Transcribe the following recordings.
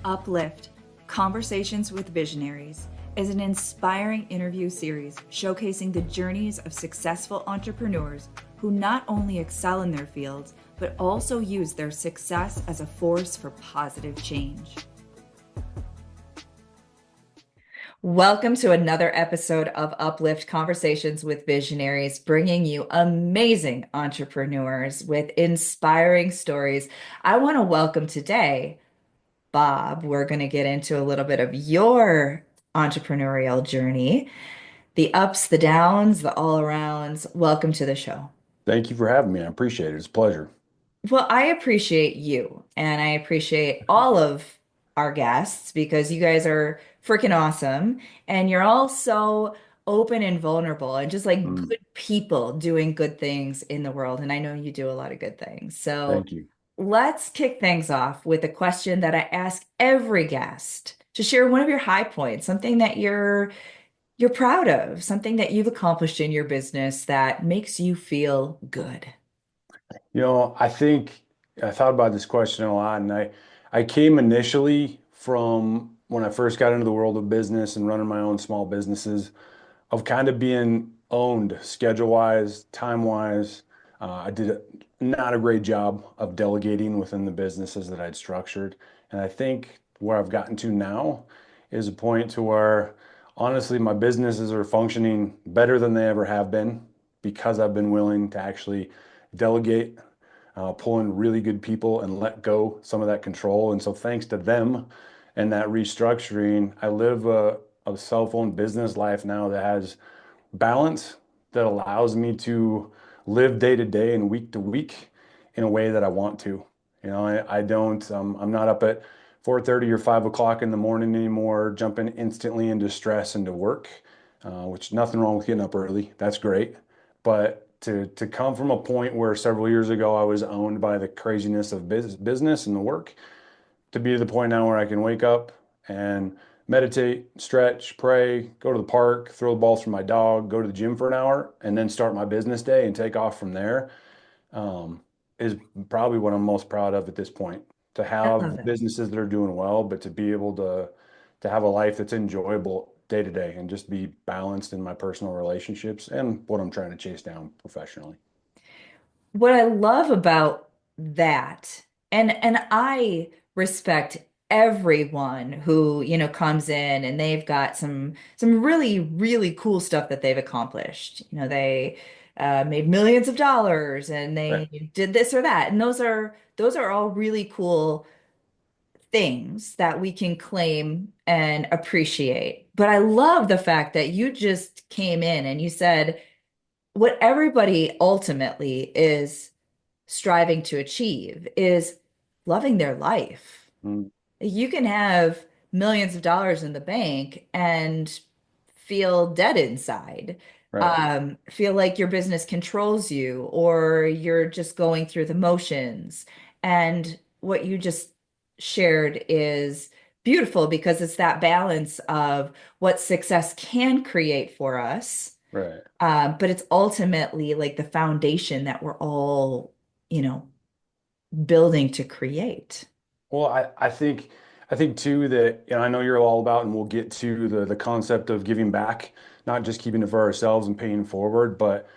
Uplift, Conversations with Visionaries, is an inspiring interview series showcasing the journeys of successful entrepreneurs who not only excel in their fields, but also use their success as a force for positive change. Welcome to another episode of Uplift Conversations with Visionaries, bringing you amazing entrepreneurs with inspiring stories. I want to welcome today Bob. We're going to get into a little bit of your entrepreneurial journey, the ups, the downs, the all arounds. Welcome to the show. Thank you for having me. I appreciate it. It's a pleasure. Well, I appreciate you and I appreciate all of our guests because you guys are freaking awesome and you're all so open and vulnerable and just like Mm, good people doing good things in the world. And I know you do a lot of good things. So thank you. let's kick things off with a question that I ask every guest to share one of your high points, something that you're proud of, something that you've accomplished in your business that makes you feel good. I think I thought about this question a lot, and I came initially from when I first got into the world of business and running my own small businesses of kind of being owned schedule wise, time wise. I did not a great job of delegating within the businesses that I'd structured. And I think where I've gotten to now is a point to where honestly my businesses are functioning better than they ever have been because I've been willing to actually delegate, pull in really good people and let go some of that control. And so thanks to them and that restructuring, I live a self-owned business life now that has balance that allows me to live day to day and week to week in a way that I want to. I don't, I'm not up at 4:30 or 5 o'clock in the morning anymore, jumping instantly into stress and to work, which nothing wrong with getting up early. That's great. But to come from a point where several years ago I was owned by the craziness of business and the work to be to the point now where I can wake up and meditate, stretch, pray, go to the park, throw the balls for my dog, go to the gym for an hour, and then start my business day and take off from there, is probably what I'm most proud of at this point. To I love have it. businesses that are doing well, but to be able to have a life that's enjoyable day to day and just be balanced in my personal relationships and what I'm trying to chase down professionally. What I love about that, and I respect everyone who, comes in and they've got some really, really cool stuff that they've accomplished. They made millions of dollars and Right. they did this or that. And those are all really cool things that we can claim and appreciate. But I love the fact that you just came in and you said what everybody ultimately is striving to achieve is loving their life. Mm, You can have millions of dollars in the bank and feel dead inside, right. feel like your business controls you, or you're just going through the motions. And what you just shared is beautiful because it's that balance of what success can create for us, Right. but it's ultimately like the foundation that we're all, you know, building to create. Well, I think too that I know you're all about, and we'll get to the concept of giving back, not just keeping it for ourselves and paying forward, but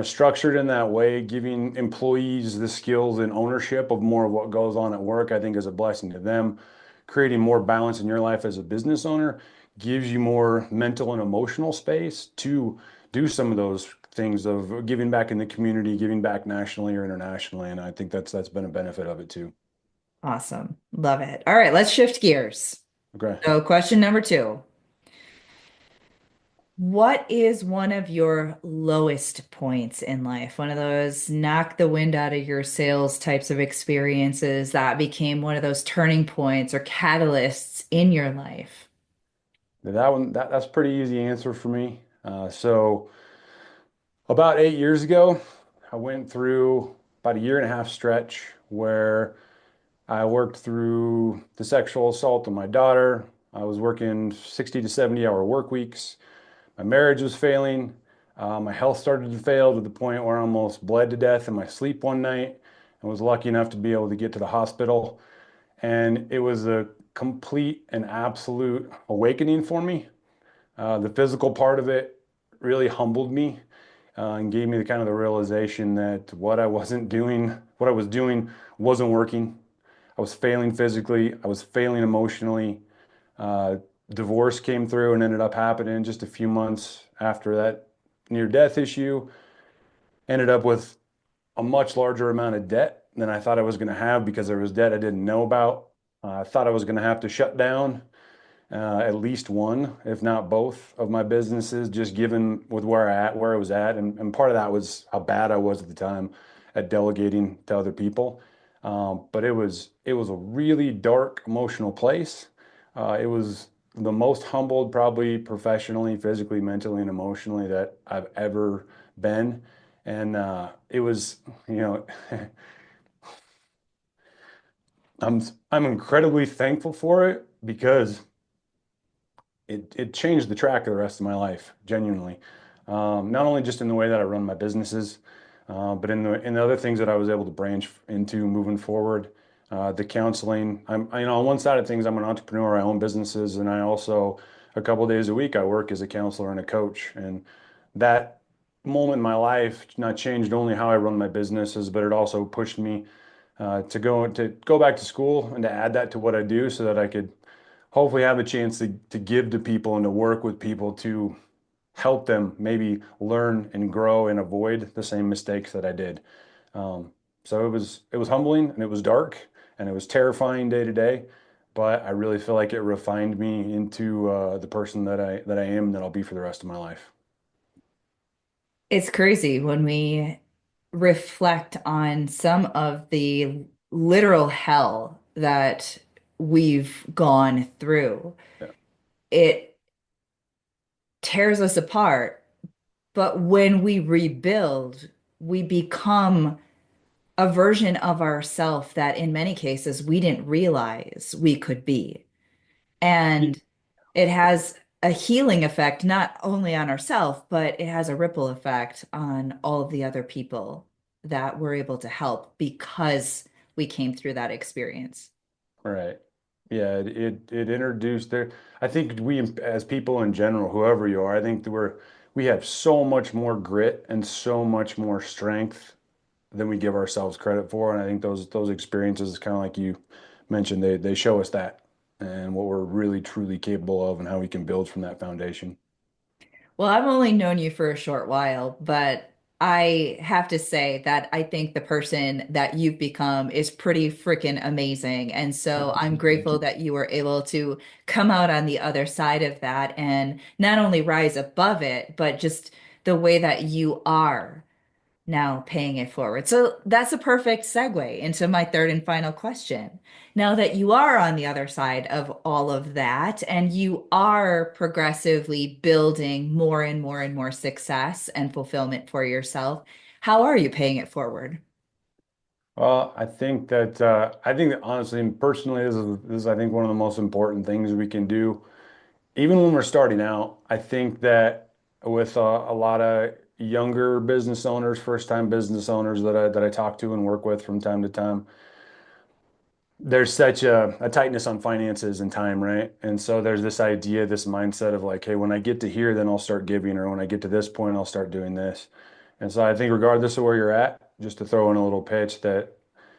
structured in that way, giving employees the skills and ownership of more of what goes on at work, I think is a blessing to them. Creating more balance in your life as a business owner gives you more mental and emotional space to do some of those things of giving back in the community, giving back nationally or internationally, and I think that's been a benefit of it too. Awesome. Love it. All right, let's shift gears. Okay. So, question number two. What is one of your lowest points in life? One of those knock the wind out of your sails types of experiences that became one of those turning points or catalysts in your life? That one, that's a pretty easy answer for me. So about 8 years ago, I went through about a year and a half stretch where I worked through the sexual assault of my daughter. I was working 60 to 70 hour work weeks. My marriage was failing. My health started to fail to the point where I almost bled to death in my sleep one night and was lucky enough to be able to get to the hospital. And it was a complete and absolute awakening for me. The physical part of it really humbled me and gave me the kind of the realization that what I was doing wasn't working. I was failing physically. I was failing emotionally. Uh, Divorce came through and ended up happening just a few months after that near death issue. Ended up with a much larger amount of debt than I thought I was going to have because there was debt I didn't know about. I thought I was going to have to shut down at least one, if not both, of my businesses, just given with where I was at, and part of that was how bad I was at the time at delegating to other people. But it was a really dark emotional place. It was the most humbled, probably professionally, physically, mentally, and emotionally that I've ever been, and it was, you know, I'm I'm incredibly thankful for it because it changed the track of the rest of my life, genuinely. Not only just in the way that I run my businesses, but in the other things that I was able to branch into moving forward. The counseling. On one side of things, I'm an entrepreneur. I own businesses, and I also a couple of days a week I work as a counselor and a coach. And that moment in my life not changed only how I run my businesses, but it also pushed me to go back to school and to add that to what I do, so that I could hopefully have a chance to give to people and to work with people to help them maybe learn and grow and avoid the same mistakes that I did. Um, so it was humbling and it was dark and it was terrifying day to day, but I really feel like it refined me into the person that I am and that I'll be for the rest of my life. It's crazy when we reflect on some of the literal hell that we've gone through. Yeah, It tears us apart, but when we rebuild, we become a version of ourself that in many cases we didn't realize we could be. And it has a healing effect, not only on ourselves, but it has a ripple effect on all of the other people that we're able to help because we came through that experience. right. Yeah, it introduced there. I think we as people in general, whoever you are, I think that we have so much more grit and so much more strength than we give ourselves credit for. And I think those experiences, kind of like you mentioned, they show us that and what we're really truly capable of and how we can build from that foundation. Well, I've only known you for a short while, but I have to say that I think the person that you've become is pretty freaking amazing. And so I'm Thank grateful you. that you were able to come out on the other side of that and not only rise above it, but just the way that you are now paying it forward. So that's a perfect segue into my third and final question. Now that you are on the other side of all of that and you are progressively building more and more and more success and fulfillment for yourself, how are you paying it forward? Well, I think that honestly and personally, this is I think one of the most important things we can do, even when we're starting out. I think that with a lot of younger business owners, first time business owners that I talk to and work with from time to time, there's such a tightness on finances and time, right? And so there's this idea, this mindset of like, hey, when I get to here, then I'll start giving, or when I get to this point, I'll start doing this. And so I think regardless of where you're at, just to throw in a little pitch that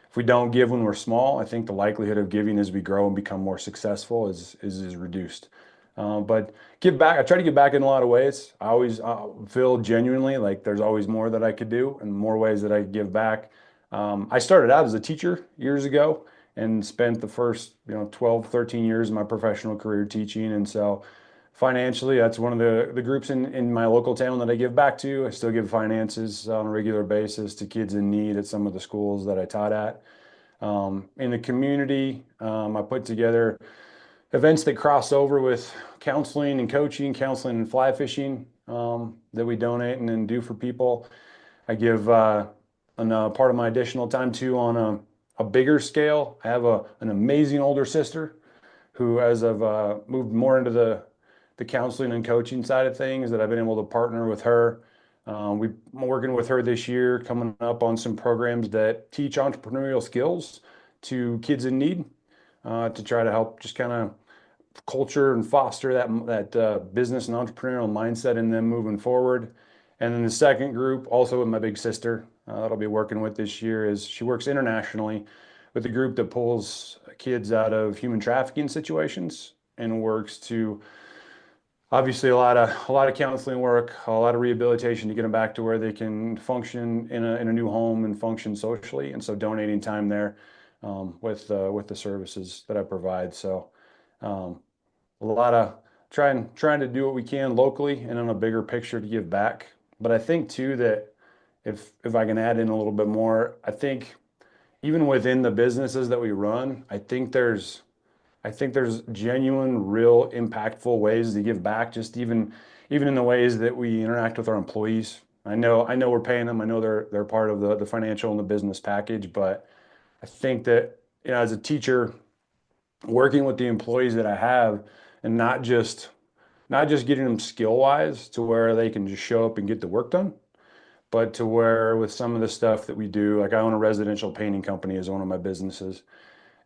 if we don't give when we're small, I think the likelihood of giving as we grow and become more successful is reduced. But give back. I try to give back in a lot of ways. I always feel genuinely like there's always more that I could do and more ways that I could give back. I started out as a teacher years ago and spent the first, 12, 13 years of my professional career teaching. And so financially, that's one of the groups in my local town that I give back to. I still give finances on a regular basis to kids in need at some of the schools that I taught at. In the community, I put together events that cross over with counseling and coaching, counseling and fly fishing that we donate and then do for people. I give part of my additional time too on a bigger scale. I have an amazing older sister who, as I've moved more into the counseling and coaching side of things, that I've been able to partner with her. We've been working with her this year, coming up on some programs that teach entrepreneurial skills to kids in need. to try to help just kind of culture and foster that business and entrepreneurial mindset in them moving forward. And then the second group, also with my big sister, that I'll be working with this year, is she works internationally with a group that pulls kids out of human trafficking situations and works to obviously a lot of counseling work, a lot of rehabilitation to get them back to where they can function in a new home and function socially. And so donating time there with the services that I provide. So um, a lot of trying to do what we can locally and on a bigger picture to give back. But I think too that if I can add in a little bit more, I think even within the businesses that we run, I think there's genuine, real, impactful ways to give back, just even in the ways that we interact with our employees. I know we're paying them. I know they're part of the financial and the business package, but I think that as a teacher, working with the employees that I have, and not just getting them skill wise to where they can just show up and get the work done, but to where with some of the stuff that we do, like I own a residential painting company as one of my businesses,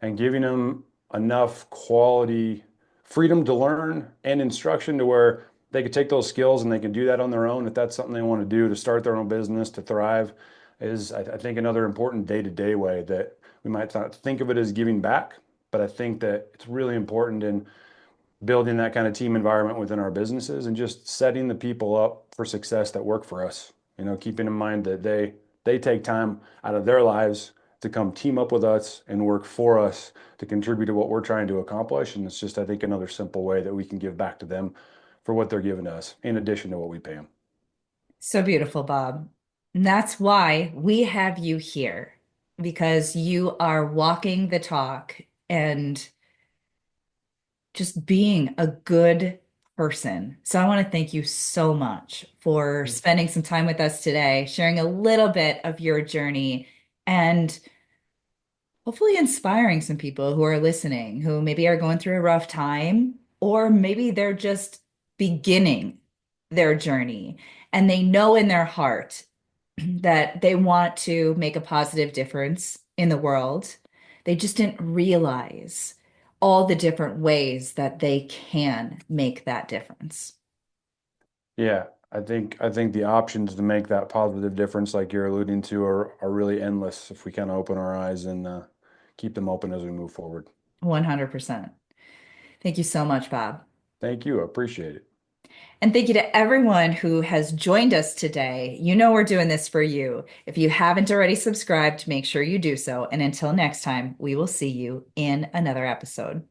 and giving them enough quality freedom to learn and instruction to where they could take those skills and they can do that on their own if that's something they want to do to start their own business to thrive is I think another important day-to-day way that we might not think of it as giving back, but I think that it's really important in building that kind of team environment within our businesses and just setting the people up for success that work for us. Keeping in mind that they take time out of their lives to come team up with us and work for us to contribute to what we're trying to accomplish. And it's just, I think, another simple way that we can give back to them for what they're giving to us, in addition to what we pay them. So beautiful, Bob. And that's why we have you here, because you are walking the talk and just being a good person. So I want to thank you so much for spending some time with us today, sharing a little bit of your journey, and hopefully inspiring some people who are listening, who maybe are going through a rough time, or maybe they're just beginning their journey and they know in their heart that they want to make a positive difference in the world. They just didn't realize all the different ways that they can make that difference. Yeah, I think the options to make that positive difference, like you're alluding to, are really endless if we kind of open our eyes and keep them open as we move forward. 100%. Thank you so much, Bob. Thank you. I appreciate it. And thank you to everyone who has joined us today. You know we're doing this for you. If you haven't already subscribed, make sure you do so. And until next time, we will see you in another episode.